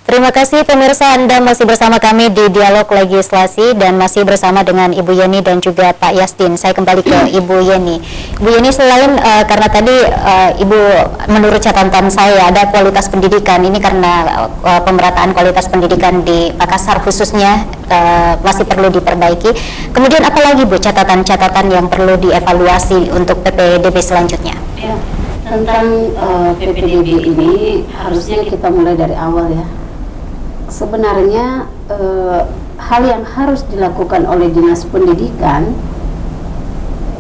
Terima kasih pemirsa, Anda masih bersama kami di Dialog Legislasi dan masih bersama dengan Ibu Yeni dan juga Pak Yasdin. Saya kembali ke Ibu Yeni. Ibu Yeni, selain karena tadi Ibu menurut catatan saya ada kualitas pendidikan, ini karena pemerataan kualitas pendidikan di Makassar khususnya masih perlu diperbaiki. Kemudian apalagi Bu catatan-catatan yang perlu dievaluasi untuk PPDB selanjutnya? Ya, tentang PPDB ini harusnya kita mulai dari awal ya. Sebenarnya hal yang harus dilakukan oleh Dinas Pendidikan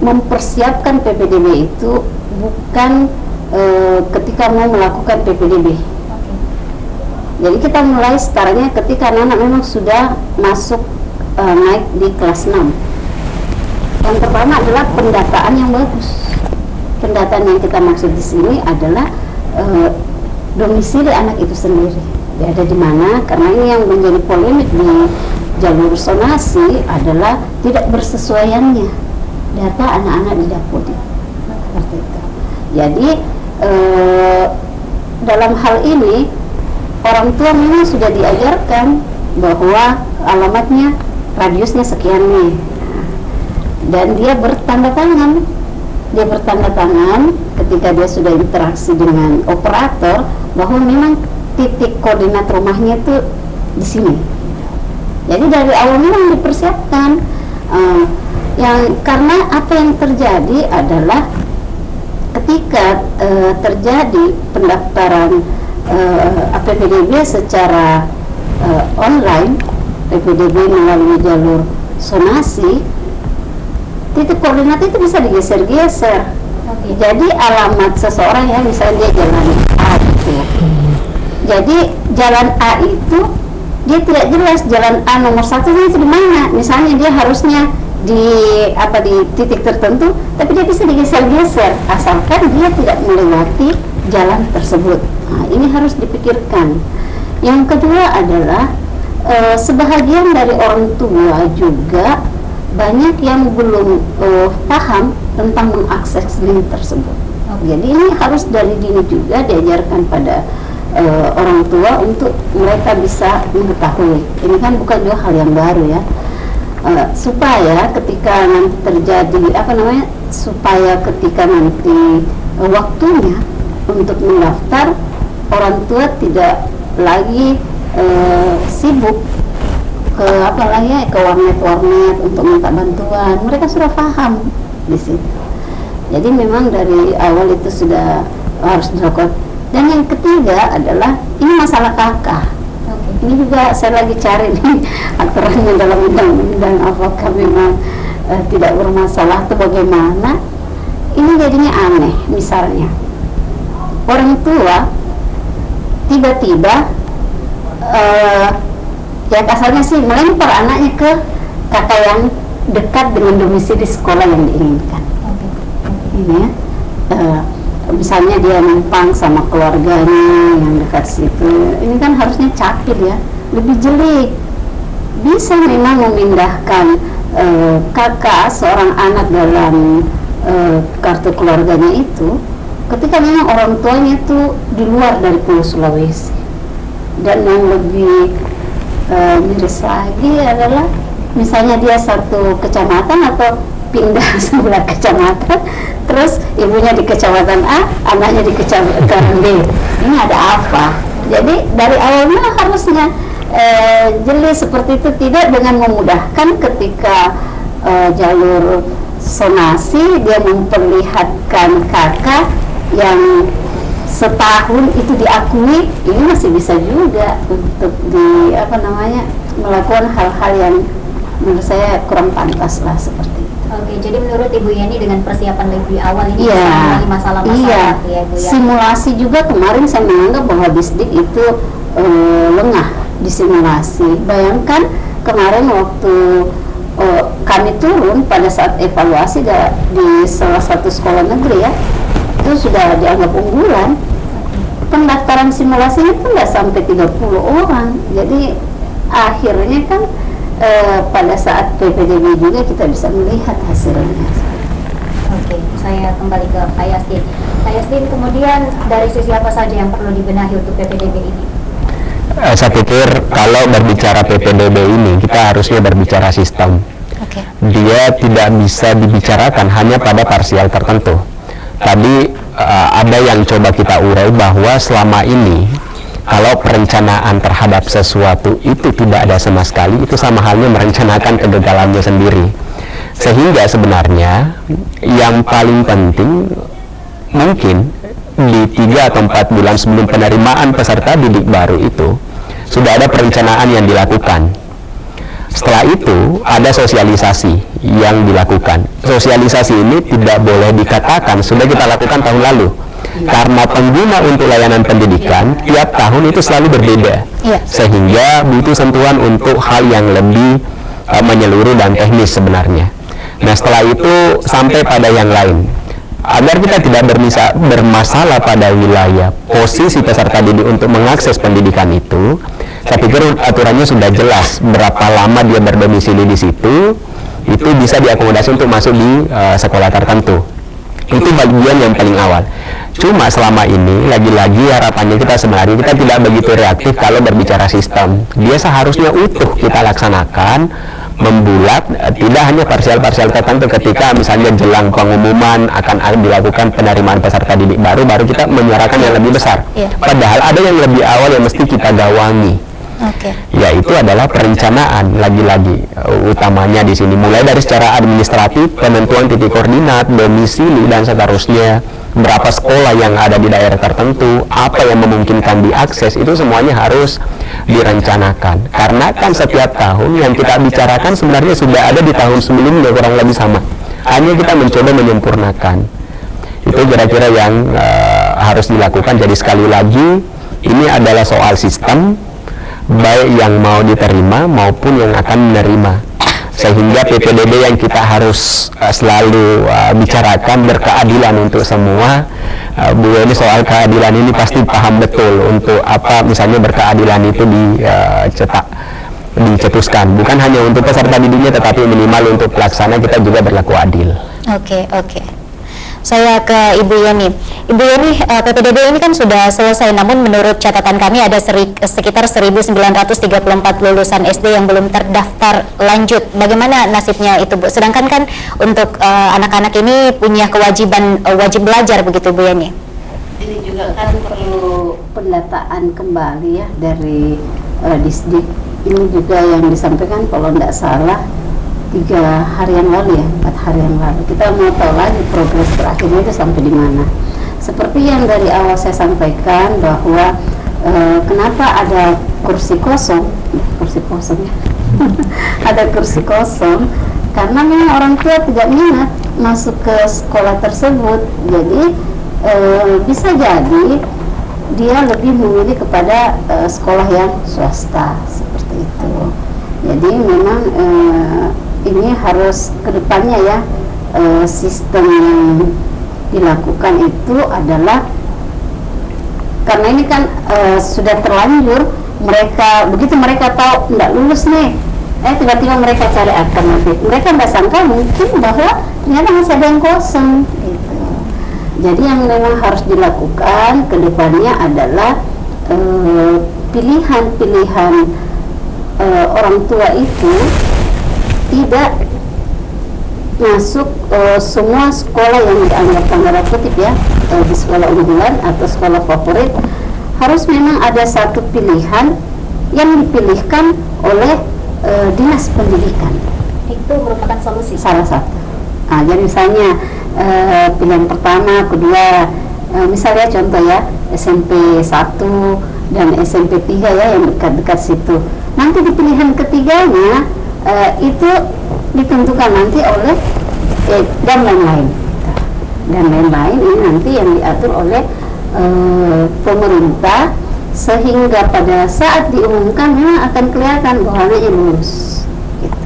mempersiapkan PPDB itu bukan ketika mau melakukan PPDB. Jadi kita mulai startnya ketika anak-anak memang sudah masuk naik di kelas 6. Yang pertama adalah pendataan yang bagus. Pendataan yang kita maksud di sini adalah domisili anak itu sendiri. Dia ada di mana? Karena ini yang menjadi polemik di jalur zonasi adalah tidak bersesuaiannya data anak-anak di Dapodi. Seperti itu. Jadi dalam hal ini orang tua memang sudah diajarkan bahwa alamatnya radiusnya sekian nih, dan dia bertanda tangan. Dia bertanda tangan ketika dia sudah interaksi dengan operator bahwa memang titik koordinat rumahnya itu di sini. Jadi dari awal memang dipersiapkan. Karena apa yang terjadi adalah ketika terjadi pendaftaran PPDB secara online, PPDB melalui jalur zonasi, titik koordinat itu bisa digeser-geser. Jadi alamat seseorang ya, misalnya dia jalan A gitu. Jadi jalan A itu dia tidak jelas jalan A nomor 1 itu di mana. Misalnya dia harusnya di titik tertentu, tapi dia bisa digeser-geser asalkan dia tidak melewati jalan tersebut. Nah, ini harus dipikirkan. Yang kedua adalah sebahagian dari orang tua juga banyak yang belum paham tentang mengakses link tersebut. Jadi ini harus dari dini juga diajarkan pada orang tua untuk mereka bisa mengetahui. Ini kan bukan juga hal yang baru ya, supaya ketika nanti terjadi supaya ketika nanti waktunya untuk mendaftar, orang tua tidak lagi sibuk ke warnet untuk minta bantuan. Mereka sudah paham di situ. Jadi memang dari awal itu sudah harus dilakukan. Dan yang ketiga adalah ini masalah kakak. Ini juga saya lagi cari nih aturannya dalam undang-undang apakah memang tidak bermasalah atau bagaimana. Ini jadinya aneh. Misalnya orang tua tiba-tiba ya kasarnya sih melempar anaknya ke kakak yang dekat dengan domisili sekolah yang diinginkan. Ini ya, misalnya dia numpang sama keluarganya yang dekat situ, ini kan harusnya capil ya, lebih jeli. Bisa memang memindahkan kakak seorang anak dalam kartu keluarganya itu ketika memang orang tuanya itu di luar dari Pulau Sulawesi. Dan yang lebih miris lagi adalah misalnya dia satu kecamatan atau pindah sebelah kecamatan, terus ibunya di kecamatan A, anaknya di kecamatan B. Ini ada apa? Jadi dari awalnya harusnya jeli seperti itu, tidak dengan memudahkan ketika jalur zonasi dia memperlihatkan kakak yang setahun itu diakui. Ini masih bisa juga untuk melakukan hal-hal yang menurut saya kurang pantas lah seperti itu. Oke, jadi menurut Ibu Yeni dengan persiapan lebih awal ini bisa mengalami masalah-masalah ya Bu ya. Simulasi juga kemarin saya menganggap bahwa Disdik itu lengah di simulasi. Bayangkan kemarin waktu kami turun pada saat evaluasi di salah satu sekolah negeri ya, itu sudah dianggap unggulan. Pendaftaran simulasinya itu nggak sampai 30 orang. Jadi akhirnya kan pada saat PPDB juga kita bisa melihat hasilnya. Oke, saya kembali ke Pak Yasdin. Pak Yasdin, kemudian dari sisi apa saja yang perlu dibenahi untuk PPDB ini? Saya pikir kalau berbicara PPDB ini kita harusnya berbicara sistem. Dia tidak bisa dibicarakan hanya pada parsial tertentu. Tadi ada yang coba kita urai bahwa selama ini kalau perencanaan terhadap sesuatu itu tidak ada sama sekali, itu sama halnya merencanakan kegagalannya sendiri. Sehingga sebenarnya yang paling penting mungkin di 3 atau 4 bulan sebelum penerimaan peserta didik baru itu sudah ada perencanaan yang dilakukan. Setelah itu ada sosialisasi yang dilakukan. Sosialisasi ini tidak boleh dikatakan sudah kita lakukan tahun lalu, karena pengguna untuk layanan pendidikan tiap tahun itu selalu berbeda, sehingga butuh sentuhan untuk hal yang lebih menyeluruh dan teknis sebenarnya. Nah, setelah itu sampai pada yang lain. Agar kita tidak bermasalah pada wilayah posisi peserta didik untuk mengakses pendidikan itu, saya pikir aturannya sudah jelas berapa lama dia berdomisili di situ, itu bisa diakomodasi untuk masuk di sekolah tertentu. Itu bagian yang paling awal. Cuma selama ini lagi-lagi harapannya kita sebenarnya kita tidak begitu reaktif kalau berbicara sistem. Dia seharusnya utuh kita laksanakan, membulat, tidak hanya parsial-parsial tertentu. Ketika misalnya jelang pengumuman akan dilakukan penerimaan peserta didik baru kita menyuarakan yang lebih besar. Padahal ada yang lebih awal yang mesti kita gawangi. Yaitu adalah perencanaan, lagi-lagi utamanya di sini mulai dari secara administratif, penentuan titik koordinat, domisili dan seterusnya, berapa sekolah yang ada di daerah tertentu, apa yang memungkinkan diakses, itu semuanya harus direncanakan. Karena kan setiap tahun yang kita bicarakan sebenarnya sudah ada di tahun sebelumnya kurang lebih sama. Hanya kita mencoba menyempurnakan. Itu kira-kira yang harus dilakukan. Jadi sekali lagi ini adalah soal sistem, baik yang mau diterima maupun yang akan menerima, sehingga PPDB yang kita harus selalu bicarakan berkeadilan untuk semua. Bu ini soal keadilan ini pasti paham betul untuk apa misalnya berkeadilan itu dicetuskan, bukan hanya untuk peserta didiknya tetapi minimal untuk pelaksana kita juga berlaku adil. Oke. Saya ke Ibu Yeni. Ibu Yeni, PPDB ini kan sudah selesai, namun menurut catatan kami ada sekitar 1.934 lulusan SD yang belum terdaftar lanjut. Bagaimana nasibnya itu, Bu? Sedangkan kan untuk anak-anak ini punya kewajiban wajib belajar, begitu, Bu Yeni? Ini juga kan perlu pendataan kembali ya dari Disdik. Ini juga yang disampaikan kalau tidak salah 3 hari yang lalu ya, 4 hari yang lalu. Kita mau tahu lagi progres terakhirnya itu sampai di mana. Seperti yang dari awal saya sampaikan bahwa kenapa ada kursi kosong ya. Ada kursi kosong karena memang orang tua tidak minat masuk ke sekolah tersebut. Jadi bisa jadi dia lebih memilih kepada sekolah yang swasta seperti itu. Jadi memang ini harus kedepannya ya, sistem yang dilakukan itu adalah karena ini kan sudah terlanjur, begitu mereka tahu tidak lulus nih, tiba-tiba mereka cari alternatif. Mereka tidak sangka mungkin bahwa ternyata masih ada yang kosong gitu. Jadi yang memang harus dilakukan kedepannya adalah pilihan-pilihan orang tua itu tidak masuk semua sekolah yang dianggap tanda kutip ya di sekolah unggulan atau sekolah favorit. Harus memang ada satu pilihan yang dipilihkan oleh dinas pendidikan. Itu merupakan solusi. Salah satu. Nah, jadi misalnya pilihan pertama, kedua, misalnya contoh ya SMP 1 dan SMP 3 ya yang dekat-dekat situ. Nanti di pilihan ketiganya itu ditentukan nanti oleh dan lain-lain ini nanti yang diatur oleh pemerintah, sehingga pada saat diumumkan memang akan kelihatan bahwa dia lulus gitu.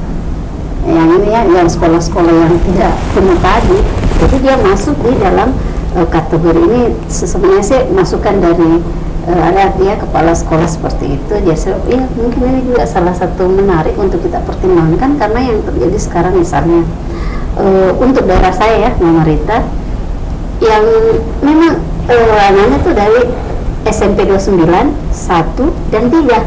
Yang ini ya, yang sekolah-sekolah yang tidak penuh tadi itu dia masuk di dalam kategori ini. Sebenarnya sih masukan dari ada dia kepala sekolah seperti itu. Dia ya mungkin ini juga salah satu menarik untuk kita pertimbangkan, karena yang terjadi sekarang misalnya untuk daerah saya ya, Mama Rita, yang memang anaknya tuh dari SMP 29, 1, dan 3.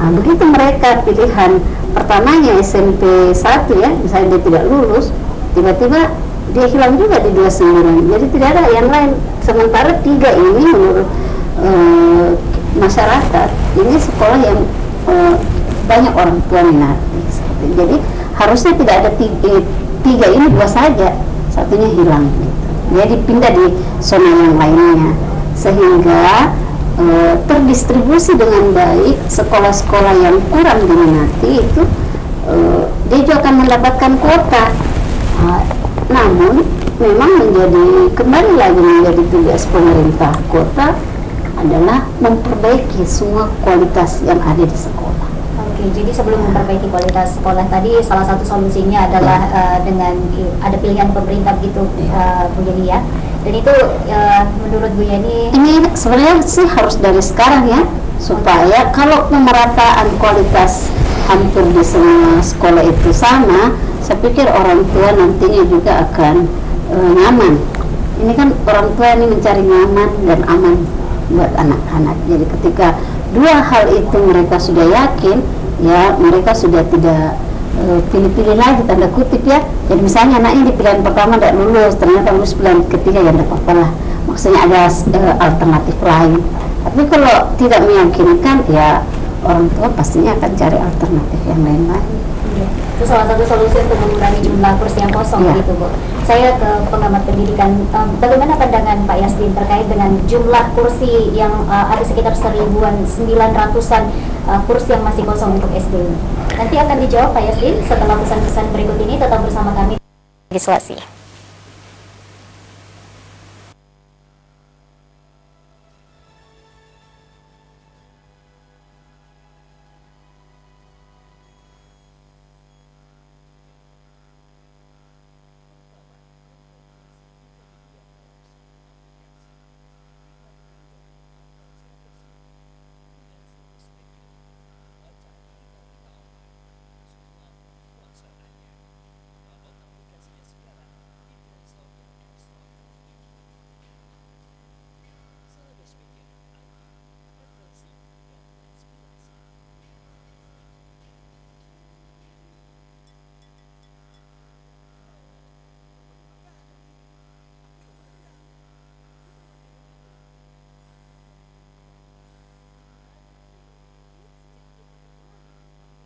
Nah, begitu mereka pilihan pertamanya SMP 1 ya, misalnya dia tidak lulus, tiba-tiba dia hilang juga di 29. Jadi tidak ada yang lain. Sementara 3 ini menurut masyarakat, ini sekolah yang banyak orang tua minati. Jadi harusnya tidak ada 3 ini 2 saja, satunya hilang gitu. Jadi pindah di zona yang lainnya, sehingga terdistribusi dengan baik. Sekolah-sekolah yang kurang diminati itu dia juga akan mendapatkan kuota. Namun memang kembali lagi menjadi tugas pemerintah kota adalah memperbaiki semua kualitas yang ada di sekolah. Oke, jadi sebelum memperbaiki kualitas sekolah tadi, salah satu solusinya adalah dengan ada pilihan pemerintah gitu, Bu Yeni ya. Dan itu menurut Bu Yeni, ini sebenarnya sih harus dari sekarang ya, supaya kalau pemerataan kualitas hampir di semua sekolah itu sama, saya pikir orang tua nantinya juga akan nyaman. Ini kan orang tua ini mencari nyaman dan aman buat anak-anak. Jadi ketika 2 hal itu mereka sudah yakin, ya mereka sudah tidak pilih-pilih lagi, tanda kutip ya. Jadi misalnya anaknya di pilihan pertama tidak lulus, ternyata lulus pilihan ketiga, ya tidak apa-apa lah. Maksudnya ada alternatif lain. Tapi kalau tidak meyakinkan, ya orang tua pastinya akan cari alternatif yang lain-lain. Itu salah satu solusi untuk mengurangi jumlah kursi yang kosong gitu, Bu. Saya ke pengamat pendidikan, bagaimana pandangan Pak Yasdin terkait dengan jumlah kursi yang ada sekitar 1.900-an kursi yang masih kosong untuk SD ini? Nanti akan dijawab Pak Yasdin setelah pesan-pesan berikut ini. Tetap bersama kami di Legislasi.